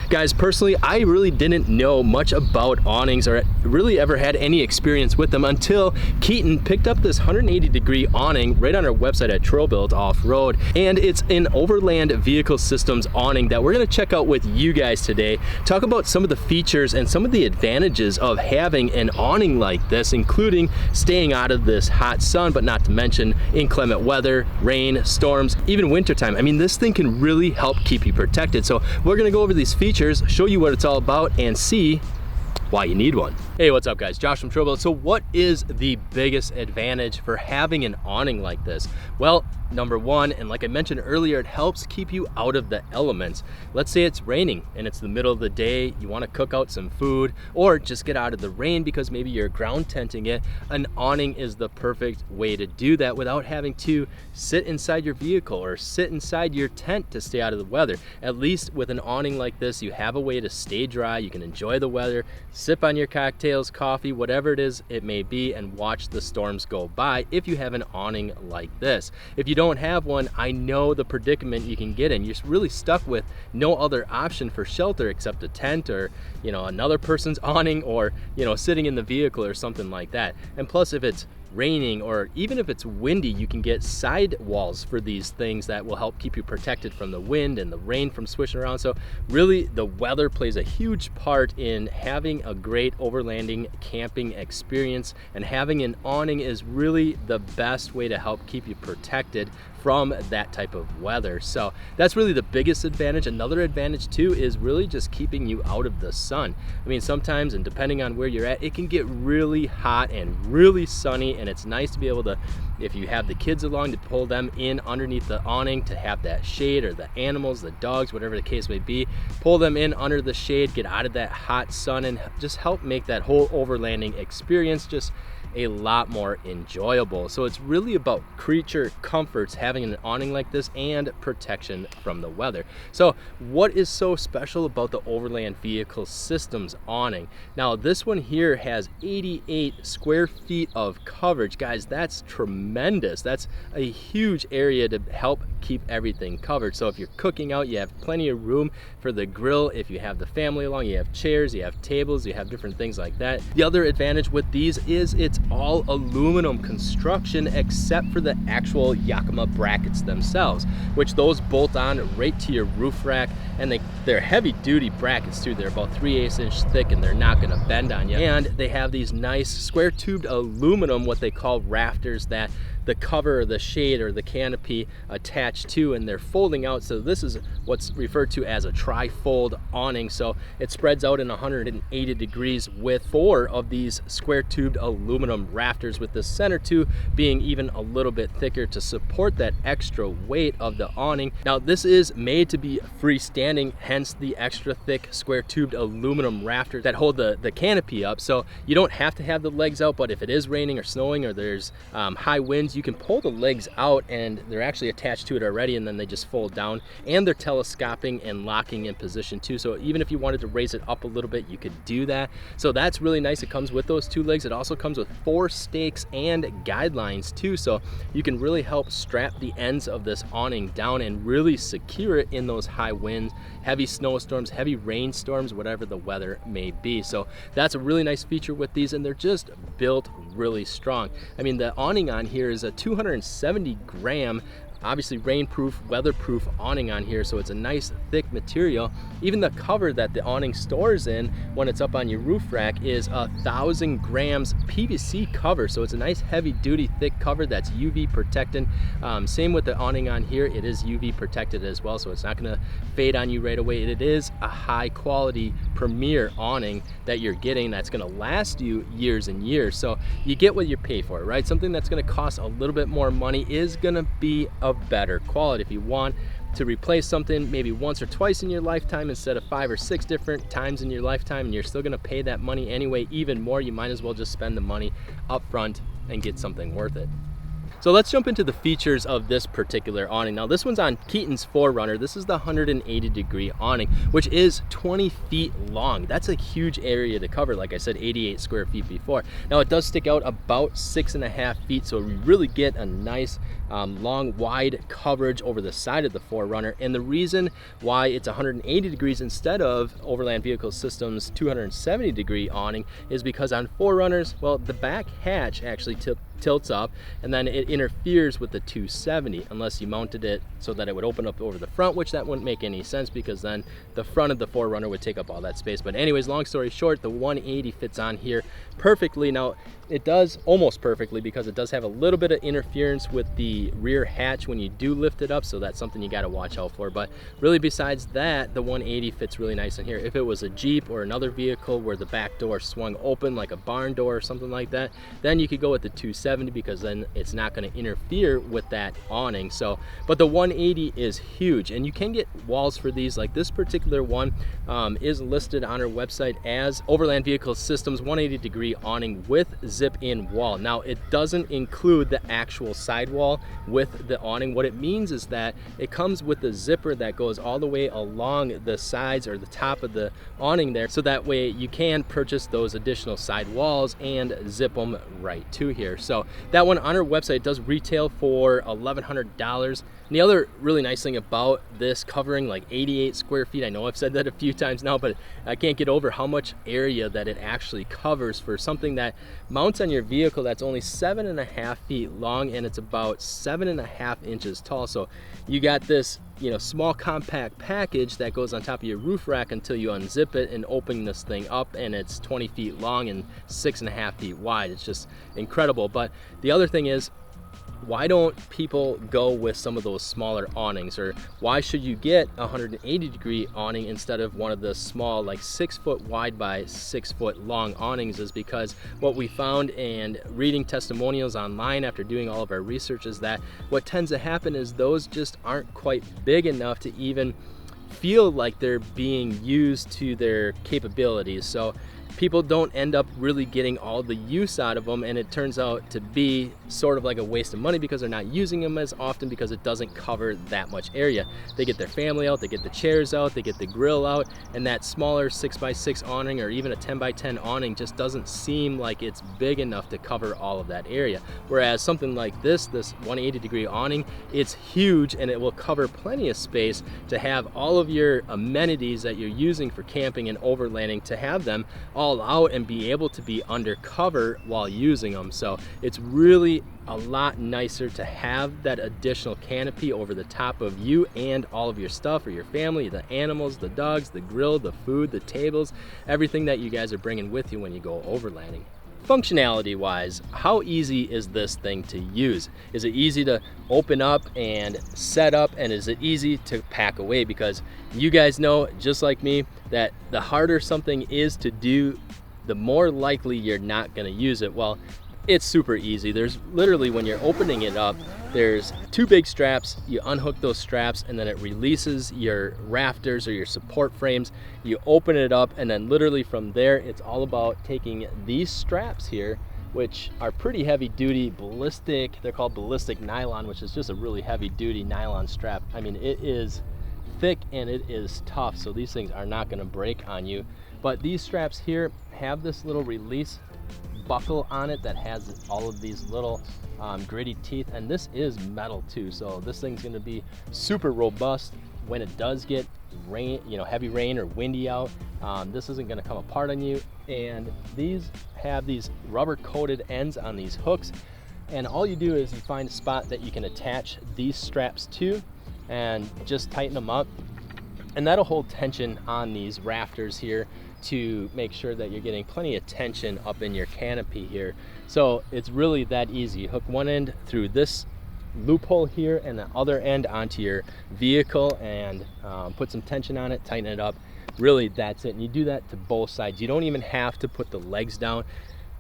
Guys, personally, I really didn't know much about awnings or really ever had any experience with them until Keaton picked up this 180-degree awning right on our website at TrailBuilt Off-Road. And it's an overland vehicle systems awning that we're gonna check out with you guys today. Talk about some of the features and some of the advantages of having an awning like this, including staying out of this hot sun, but not to mention inclement weather, rain, storms, even wintertime. I mean, this thing can really help keep you protected. So we're gonna go over these features, show you what it's all about, and see why you need one. Hey, what's up guys? Josh from TrailBuilt. So what is the biggest advantage for having an awning like this? Well, number one, and like I mentioned earlier, it helps keep you out of the elements. Let's say it's raining and it's the middle of the day, you want to cook out some food or just get out of the rain because maybe you're ground tenting it. An awning is the perfect way to do that without having to sit inside your vehicle or sit inside your tent to stay out of the weather. At least with an awning like this, you have a way to stay dry, you can enjoy the weather, sip on your cocktails, coffee, whatever it is it may be, and watch the storms go by if you have an awning like this. If you don't have one, I know the predicament you can get in. You're really stuck with no other option for shelter except a tent or, you know, another person's awning or, you know, sitting in the vehicle or something like that. And plus, if it's raining or even if it's windy, you can get side walls for these things that will help keep you protected from the wind and the rain from swishing around. So really the weather plays a huge part in having a great overlanding camping experience, and having an awning is really the best way to help keep you protected from that type of weather. So that's really the biggest advantage. Another advantage too is really just keeping you out of the sun. I mean, sometimes, and depending on where you're at, it can get really hot and really sunny, and it's nice to be able to, if you have the kids along, to pull them in underneath the awning to have that shade, or the animals, the dogs, whatever the case may be, pull them in under the shade, get out of that hot sun, and just help make that whole overlanding experience just a lot more enjoyable. So it's really about creature comforts, having an awning like this, and protection from the weather. So what is so special about the overland vehicle systems awning? Now this one here has 88 square feet of coverage. Guys, that's tremendous. That's a huge area to help keep everything covered. So if you're cooking out, you have plenty of room for the grill. If you have the family along, you have chairs, you have tables, you have different things like that. The other advantage with these is it's all aluminum construction except for the actual Yakima brackets themselves, which those bolt on right to your roof rack, and they're heavy duty brackets too. They're about 3/8 inch thick and they're not gonna bend on you. And they have these nice square tubed aluminum, what they call rafters, that the cover or the shade or the canopy attached to, and they're folding out. So this is what's referred to as a tri-fold awning. So it spreads out in 180 degrees with 4 of these square tubed aluminum rafters, with the center 2 being even a little bit thicker to support that extra weight of the awning. Now this is made to be freestanding, hence the extra thick square tubed aluminum rafters that hold the canopy up. So you don't have to have the legs out, but if it is raining or snowing or there's high winds, you can pull the legs out and they're actually attached to it already, and then they just fold down, and they're telescoping and locking in position too. So even if you wanted to raise it up a little bit, you could do that. So that's really nice. It comes with those 2 legs. It also comes with 4 stakes and guidelines too, so you can really help strap the ends of this awning down and really secure it in those high winds, heavy snowstorms, heavy rainstorms, whatever the weather may be. So that's a really nice feature with these, and they're just built really strong. I mean, the awning on here is a 270 gram, obviously rainproof, weatherproof awning on here, so it's a nice thick material. Even the cover that the awning stores in when it's up on your roof rack is 1,000 grams PVC cover, so it's a nice heavy duty thick cover that's UV protected. Same with the awning on here, it is UV protected as well, so it's not going to fade on you right away. It is a high quality premier awning that you're getting that's going to last you years and years. So you get what you pay for, right? Something that's going to cost a little bit more money is going to be of better quality. If you want to replace something maybe once or twice in your lifetime instead of 5 or 6 different times in your lifetime, and you're still going to pay that money anyway, even more, you might as well just spend the money up front and get something worth it. So let's jump into the features of this particular awning. Now this one's on Keaton's 4Runner. This is the 180-degree awning, which is 20 feet long. That's a huge area to cover. Like I said, 88 square feet before. Now it does stick out about 6.5 feet, so we really get a nice long, wide coverage over the side of the 4Runner. And the reason why it's 180 degrees instead of Overland Vehicle Systems 270 degree awning is because on 4Runners, well, the back hatch actually tilts up, and then it interferes with the 270 unless you mounted it so that it would open up over the front, which that wouldn't make any sense because then the front of the 4Runner would take up all that space. But anyways, long story short, the 180 fits on here perfectly. Now it does almost perfectly because it does have a little bit of interference with the rear hatch when you do lift it up, so that's something you got to watch out for. But really, besides that, the 180 fits really nice in here. If it was a Jeep or another vehicle where the back door swung open like a barn door or something like that, then you could go with the 270 because then it's not going to interfere with that awning. So, but the 180 is huge, and you can get walls for these. Like this particular one is listed on our website as Overland Vehicle Systems 180 degree awning with zip-in wall. Now it doesn't include the actual sidewall with the awning. What it means is that it comes with the zipper that goes all the way along the sides or the top of the awning there, so that way you can purchase those additional side walls and zip them right to here. So that one on our website does retail for $1,100. And the other really nice thing about this covering like 88 square feet, I know I've said that a few times now, but I can't get over how much area that it actually covers for something that mounts on your vehicle that's only 7.5 feet long and it's about 7.5 inches tall. So you got this, you know, small compact package that goes on top of your roof rack until you unzip it and open this thing up, and it's 20 feet long and 6.5 feet wide. It's just incredible. But the other thing is, why don't people go with some of those smaller awnings, or why should you get a 180 degree awning instead of one of the small, like 6 foot wide by 6 foot long awnings? Is because what we found and reading testimonials online after doing all of our research is that what tends to happen is those just aren't quite big enough to even feel like they're being used to their capabilities. So people don't end up really getting all the use out of them, and it turns out to be sort of like a waste of money because they're not using them as often because it doesn't cover that much area. They get their family out, they get the chairs out, they get the grill out, and that smaller 6x6 awning or even a 10x10 awning just doesn't seem like it's big enough to cover all of that area. Whereas something like this 180 degree awning, it's huge and it will cover plenty of space to have all of your amenities that you're using for camping and overlanding, to have them all out and be able to be undercover while using them. So it's really a lot nicer to have that additional canopy over the top of you and all of your stuff, or your family, the animals, the dogs, the grill, the food, the tables, everything that you guys are bringing with you when you go overlanding. Functionality wise, how easy is this thing to use? Is it easy to open up and set up, and is it easy to pack away? Because you guys know, just like me, that the harder something is to do, the more likely you're not going to use it. Well, it's super easy. There's literally, when you're opening it up, there's 2 big straps. You unhook those straps and then it releases your rafters or your support frames. You open it up, and then literally from there, it's all about taking these straps here, which are pretty heavy duty ballistic. They're called ballistic nylon, which is just a really heavy duty nylon strap. I mean, it is thick and it is tough, so these things are not going to break on you. But these straps here have this little release buckle on it that has all of these little gritty teeth, and this is metal too, so this thing's going to be super robust when it does get rain, you know, heavy rain or windy out. This isn't going to come apart on you. And these have these rubber coated ends on these hooks, and all you do is you find a spot that you can attach these straps to and just tighten them up, and that'll hold tension on these rafters here to make sure that you're getting plenty of tension up in your canopy here. So it's really that easy. Hook one end through this loophole here and the other end onto your vehicle, and put some tension on it, tighten it up. Really, that's it. And you do that to both sides. You don't even have to put the legs down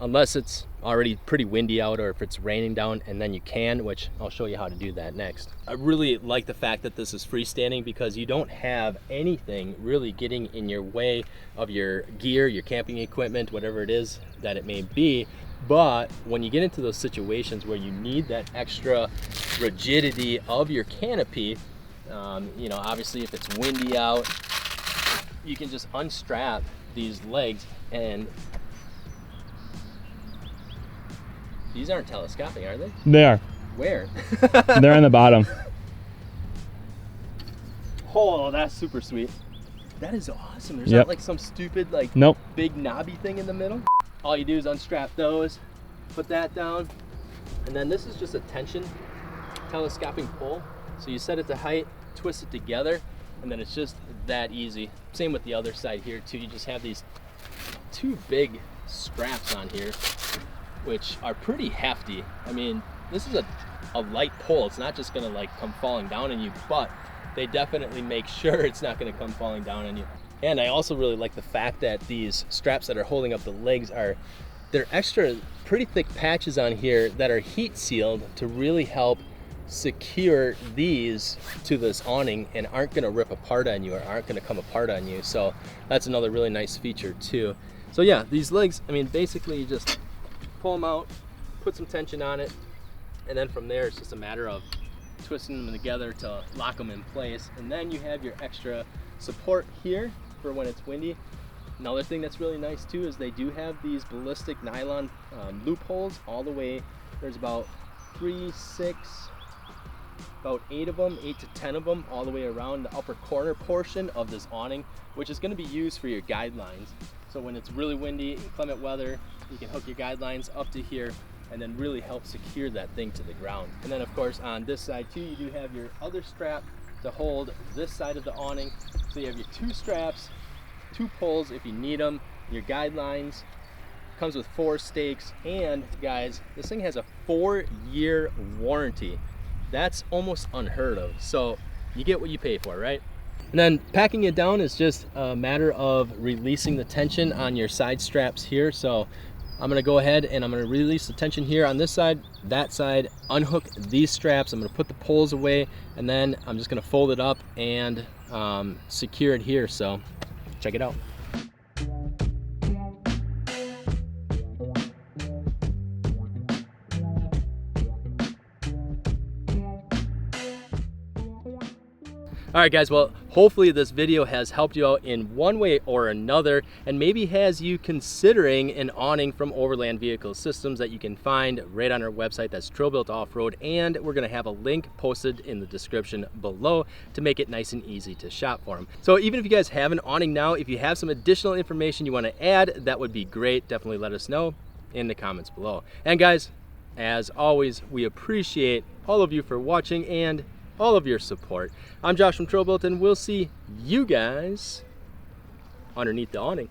unless it's already pretty windy out or if it's raining down, and then you can, which I'll show you how to do that next. I really like the fact that this is freestanding because you don't have anything really getting in your way of your gear, your camping equipment, whatever it is that it may be. But when you get into those situations where you need that extra rigidity of your canopy, you know, obviously if it's windy out, you can just unstrap these legs, and these aren't telescopic, are they? They are. Where? They're on the bottom. Oh, that's super sweet. That is awesome. There's Yep. not like some stupid like Nope. big knobby thing in the middle. All you do is unstrap those, put that down, and then this is just a tension telescoping pole. So you set it to height, twist it together, and then it's just that easy. Same with the other side here too. You just have these two big straps on here, which are pretty hefty. I mean, this is a light pole. It's not just gonna like come falling down on you, but they definitely make sure it's not gonna come falling down on you. And I also really like the fact that these straps that are holding up the legs they're extra pretty thick patches on here that are heat sealed to really help secure these to this awning and aren't gonna rip apart on you or aren't gonna come apart on you. So that's another really nice feature too. So yeah, these legs, I mean, basically you just pull them out, put some tension on it, and then from there it's just a matter of twisting them together to lock them in place. And then you have your extra support here for when it's windy. Another thing that's really nice too is they do have these ballistic nylon loopholes all the way. There's about 3, 6, about 8 of them, 8 to 10 of them, all the way around the upper corner portion of this awning, which is going to be used for your guidelines. So when it's really windy, inclement weather, you can hook your guidelines up to here and then really help secure that thing to the ground. And then of course on this side too, you do have your other strap to hold this side of the awning. So you have your 2 straps, 2 poles if you need them, your guidelines, comes with 4 stakes, and guys, this thing has a 4-year warranty. That's almost unheard of. So you get what you pay for, right? And then packing it down is just a matter of releasing the tension on your side straps here. So I'm gonna go ahead and I'm gonna release the tension here on this side, that side, unhook these straps. I'm gonna put the poles away, and then I'm just gonna fold it up and secure it here. So check it out. All right guys, well, hopefully this video has helped you out in one way or another, and maybe has you considering an awning from Overland Vehicle Systems that you can find right on our website. That's TrailBuilt Off-Road, and we're gonna have a link posted in the description below to make it nice and easy to shop for them. So even if you guys have an awning now, if you have some additional information you wanna add, that would be great. Definitely let us know in the comments below. And guys, as always, we appreciate all of you for watching and all of your support. I'm Josh from TrailBuilt, and we'll see you guys underneath the awning.